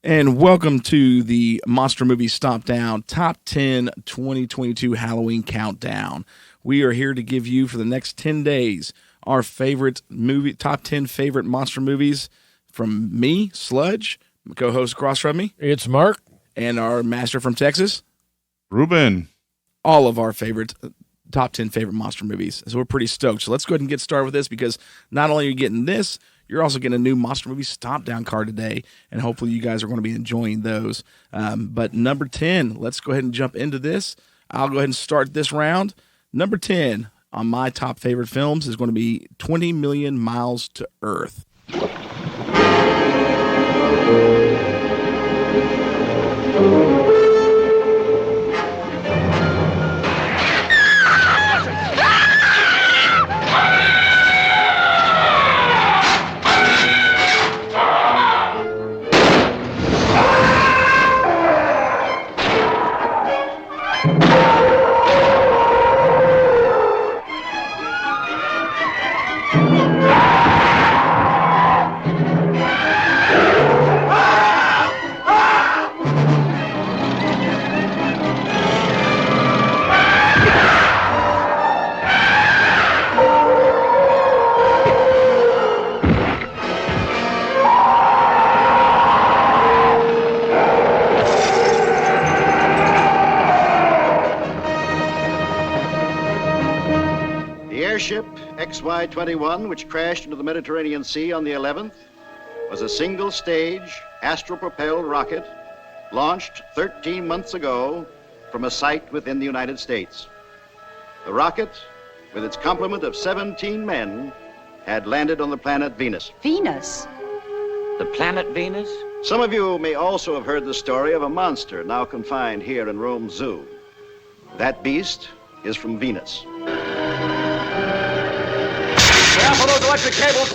And welcome to the Monster Movie Stomp Down Top 10 2022 Halloween Countdown. We are here to give you, for the next 10 days, our favorite movie, top 10 favorite monster movies from me, Sludge, co-host across from me. It's Mark. And our master from Texas, Ruben. All of our favorite top 10 favorite monster movies. So we're pretty stoked. So let's go ahead and get started with this, because not only are you getting this, you're also getting a new Monster Movie Stomp Down card today, and hopefully you guys are going to be enjoying those. But number 10, let's go ahead and jump into this. I'll go ahead and start this round. Number 10 on my top favorite films is going to be 20 Million Miles to Earth. Airship XY-21, which crashed into the Mediterranean Sea on the 11th, was a single-stage, astral-propelled rocket launched 13 months ago from a site within the United States. The rocket, with its complement of 17 men, had landed on the planet Venus. Venus? The planet Venus? Some of you may also have heard the story of a monster now confined here in Rome Zoo. That beast is from Venus. For those electric cables.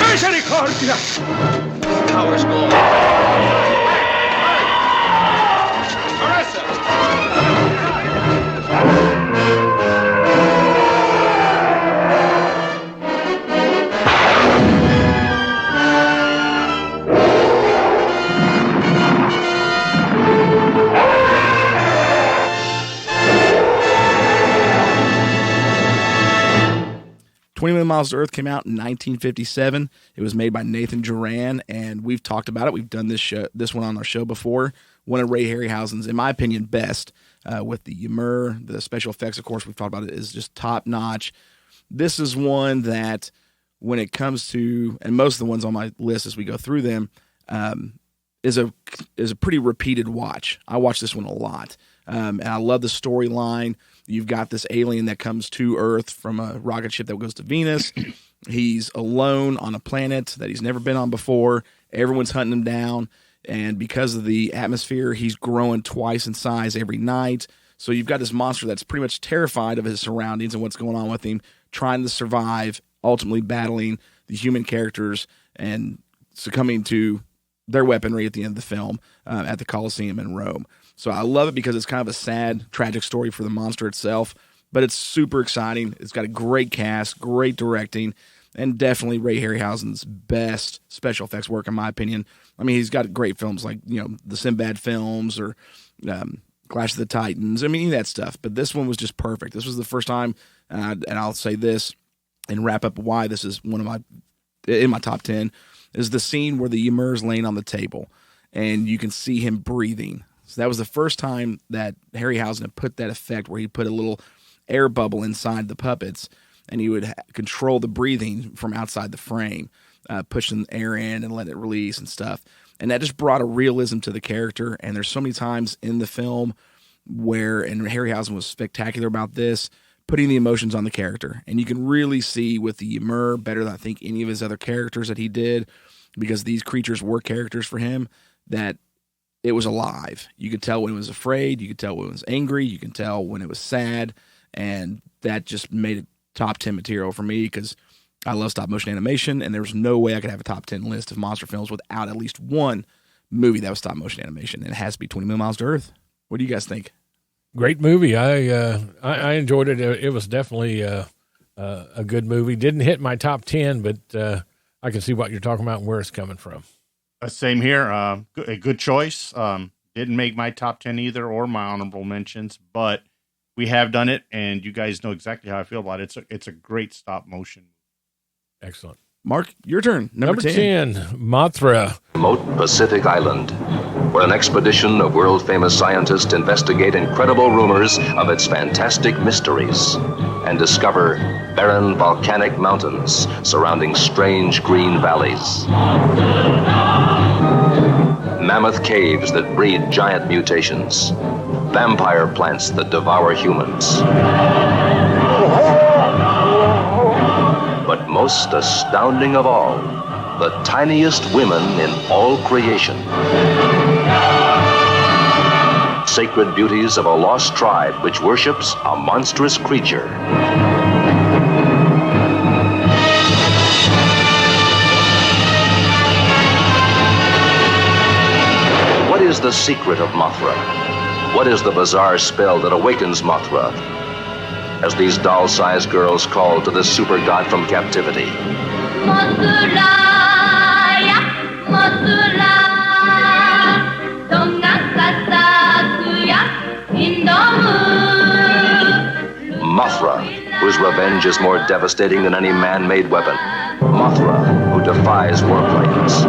Misericordia! Power's gone. Marissa! 20 Million Miles to Earth came out in 1957. It was made by Nathan Duran, and we've talked about it. We've done this one on our show before. One of Ray Harryhausen's, in my opinion, best, with the Ymir. The special effects, of course, we've talked about it, is just top-notch. This is one that, when it comes to, and most of the ones on my list as we go through them, is a pretty repeated watch. I watch this one a lot, and I love the storyline. You've got this alien that comes to Earth from a rocket ship that goes to Venus. He's alone on a planet that he's never been on before. Everyone's hunting him down, and because of the atmosphere, he's growing twice in size every night. So you've got this monster that's pretty much terrified of his surroundings and what's going on with him, trying to survive, ultimately battling the human characters and succumbing to their weaponry at the end of the film at the Colosseum in Rome. So I love it because it's kind of a sad, tragic story for the monster itself, but it's super exciting. It's got a great cast, great directing, and definitely Ray Harryhausen's best special effects work, in my opinion. I mean, he's got great films like, the Sinbad films or Clash of the Titans. I mean, any of that stuff. But this one was just perfect. This was the first time, and I'll say this and wrap up why this is in my top 10, is the scene where the Ymir's laying on the table, and you can see him breathing. So that was the first time that Harryhausen had put that effect where he put a little air bubble inside the puppets, and he would control the breathing from outside the frame, pushing air in and letting it release and stuff. And that just brought a realism to the character. And there's so many times in the film where, and Harryhausen was spectacular about this, putting the emotions on the character. And you can really see with the Ymir, better than I think any of his other characters that he did, because these creatures were characters for him, that it was alive. You could tell when it was afraid. You could tell when it was angry. You could tell when it was sad. And that just made it top 10 material for me, because I love stop motion animation, and there's no way I could have a top 10 list of monster films without at least one movie that was stop motion animation. And it has to be 20 Million Miles to Earth. What do you guys think? Great movie. I enjoyed it. It was definitely a good movie. Didn't hit my top 10, but I can see what you're talking about and where it's coming from. Same here. A good choice. Didn't make my top 10 either or my honorable mentions, but we have done it, and you guys know exactly how I feel about it. It's a great stop motion. Excellent. Mark, your turn. Number 10, Mothra. Remote Pacific Island, where an expedition of world-famous scientists investigate incredible rumors of its fantastic mysteries and discover barren volcanic mountains surrounding strange green valleys. Mammoth caves that breed giant mutations. Vampire plants that devour humans. But most astounding of all, the tiniest women in all creation. Sacred beauties of a lost tribe which worships a monstrous creature. What is the secret of Mothra? What is the bizarre spell that awakens Mothra? As these doll-sized girls call to the super god from captivity. Mothra, whose revenge is more devastating than any man-made weapon. Mothra, who defies warplanes.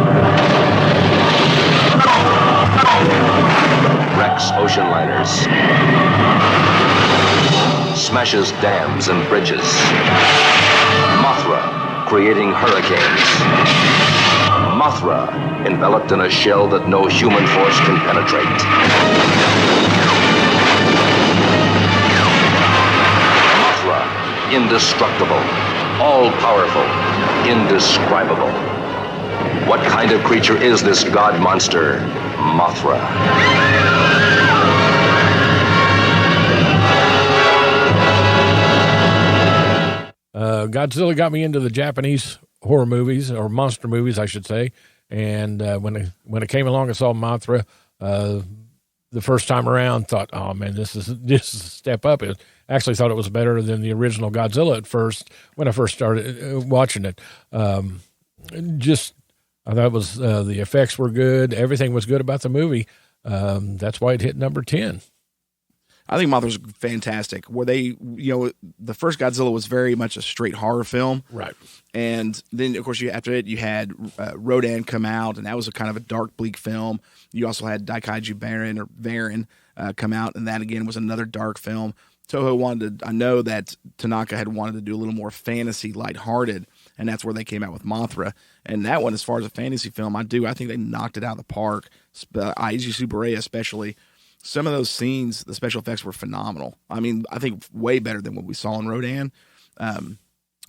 Wrecks ocean liners. Smashes dams and bridges. Mothra, creating hurricanes. Mothra, enveloped in a shell that no human force can penetrate. Mothra, indestructible, all-powerful, indescribable. What kind of creature is this god monster, Mothra? Godzilla got me into the Japanese horror movies, or monster movies, I should say. And when it came along, I saw Mothra the first time around. Thought, oh man, this is a step up. It actually thought it was better than the original Godzilla at first when I first started watching it. I thought it was the effects were good. Everything was good about the movie. That's why it hit number 10. I think Mothra's fantastic. Where they, the first Godzilla was very much a straight horror film, right? And then, of course, after it, you had Rodan come out, and that was a kind of a dark, bleak film. You also had Daikaiju Varan come out, and that again was another dark film. Toho I know that Tanaka had wanted to do a little more fantasy, lighthearted, and that's where they came out with Mothra. And that one, as far as a fantasy film, I think they knocked it out of the park. Eiji Tsuburaya especially. Some of those scenes, the special effects were phenomenal. I mean, I think way better than what we saw in Rodan. One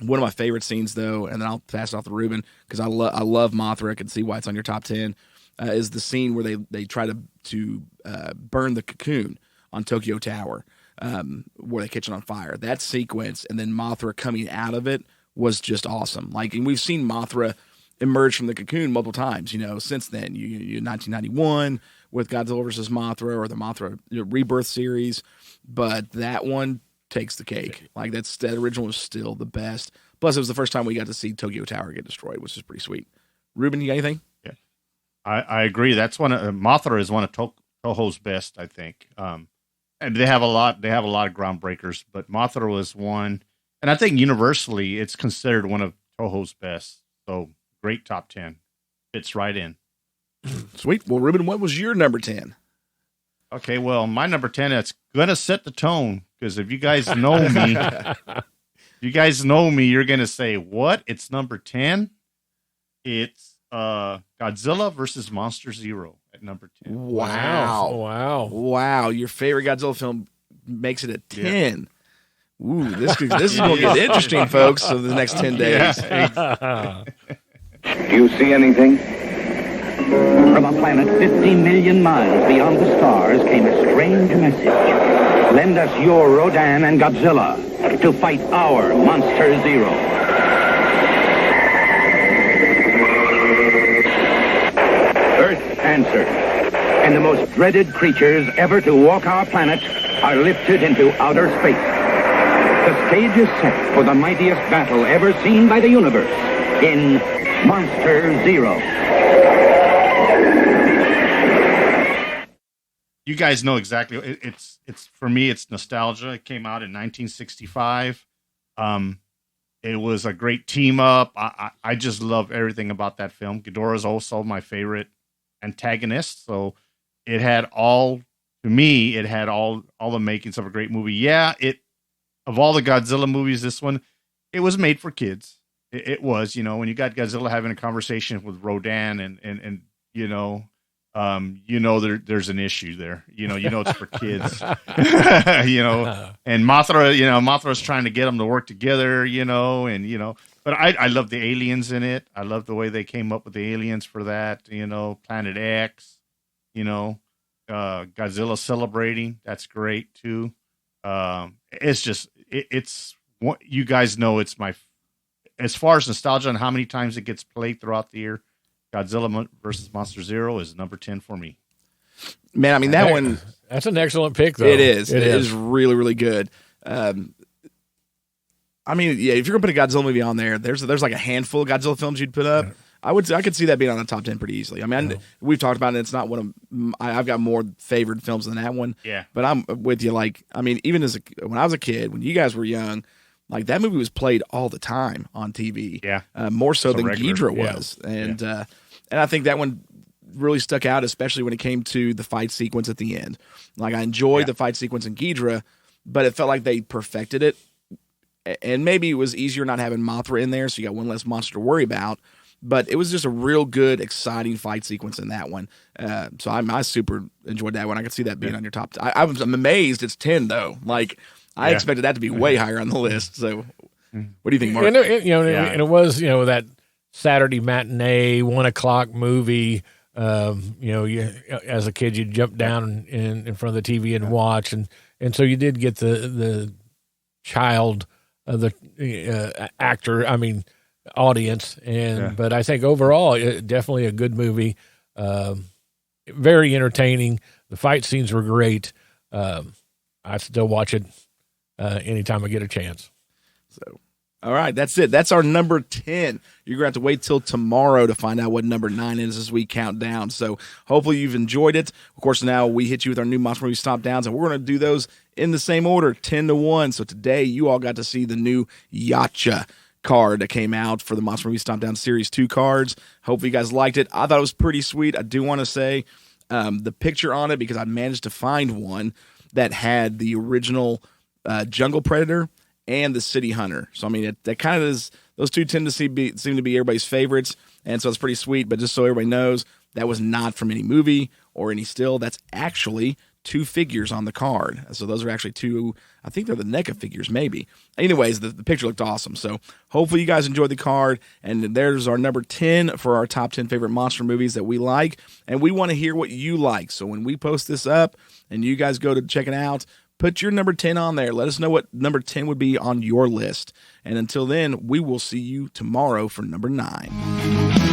of my favorite scenes, though, and then I'll pass it off to Ruben because I love Mothra. I can see why it's on your top 10. Is the scene where they try to burn the cocoon on Tokyo Tower, where they catch it on fire. That sequence and then Mothra coming out of it was just awesome. And we've seen Mothra emerge from the cocoon multiple times, since then. You 1991 with Godzilla vs. Mothra or the Mothra Rebirth series, but that one takes the cake. That original was still the best. Plus, it was the first time we got to see Tokyo Tower get destroyed, which is pretty sweet. Ruben, you got anything? Yeah, I agree. That's Mothra is one of Toho's best, I think. And they have a lot. They have a lot of groundbreakers, but Mothra was one, and I think universally it's considered one of Toho's best. So great top 10, fits right in. Sweet. Well, Ruben, what was your number 10? Okay, well, my number 10, it's going to set the tone, because if you guys know me, you're going to say, what? It's number 10? It's Godzilla versus Monster Zero at number 10. Wow. Your favorite Godzilla film makes it a 10. Yeah. Ooh, this is going to get interesting, folks, over the next 10 days. Do you see anything? From a planet 50 million miles beyond the stars came a strange message. Lend us your Rodan and Godzilla to fight our Monster Zero. Earth answered, and the most dreaded creatures ever to walk our planet are lifted into outer space. The stage is set for the mightiest battle ever seen by the universe in Monster Zero. You guys know exactly. It's for me. It's nostalgia. It came out in 1965. It was a great team up. I just love everything about that film. Ghidorah's also my favorite antagonist. So it had all, to me, it had all the makings of a great movie. Yeah, of all the Godzilla movies, this one, it was made for kids. It was, when you got Godzilla having a conversation with Rodan and there's an issue there. It's for kids. And Mothra's trying to get them to work together. But I love the aliens in it. I love the way they came up with the aliens for that. Planet X. Godzilla celebrating. That's great too. It's just it's what you guys know. It's as far as nostalgia and how many times it gets played throughout the year. Godzilla versus Monster Zero is number 10 for me. Man, I mean, that one... That's an excellent pick, though. It is. It is really, really good. I mean, yeah, if you're going to put a Godzilla movie on there, there's like a handful of Godzilla films you'd put up. Yeah. I could see that being on the top 10 pretty easily. I mean, we've talked about it. It's not one of... I've got more favored films than that one. Yeah. But I'm with you. Like, I mean, even when I was a kid, when you guys were young... Like, that movie was played all the time on TV. Yeah. More so than Ghidorah was. And I think that one really stuck out, especially when it came to the fight sequence at the end. Like, I enjoyed the fight sequence in Ghidorah, but it felt like they perfected it. And maybe it was easier not having Mothra in there, so you got one less monster to worry about. But it was just a real good, exciting fight sequence in that one. So I super enjoyed that one. I could see that being on your top. I'm amazed it's 10, though. Like... I expected that to be way higher on the list. So, what do you think, Mark? And it was, that Saturday matinee, 1:00 movie. As a kid, you'd jump down in front of the TV and watch, and so you did get the child, the actor. I mean, audience, but I think overall, definitely a good movie. Very entertaining. The fight scenes were great. I still watch it. Anytime I get a chance. So, all right, that's it. That's our number 10. You're going to have to wait till tomorrow to find out what number 9 is as we count down. So hopefully you've enjoyed it. Of course, now we hit you with our new Monster Movie Stomp Downs, and we're going to do those in the same order, 10-1. So today you all got to see the new Yacha card that came out for the Monster Movie Stomp Down Series 2 cards. Hopefully you guys liked it. I thought it was pretty sweet. I do want to say the picture on it, because I managed to find one that had the original Jungle Predator and the City Hunter. So, I mean, that kind of is, those two tend to seem to be everybody's favorites, and so it's pretty sweet. But just so everybody knows, that was not from any movie or any still. That's actually 2 figures on the card. So those are actually 2, I think they're the NECA figures, maybe. Anyways, the picture looked awesome. So hopefully you guys enjoyed the card, and there's our number 10 for our top 10 favorite monster movies that we like, and we want to hear what you like. So when we post this up and you guys go to check it out, put your number 10 on there. Let us know what number 10 would be on your list. And until then, we will see you tomorrow for number 9.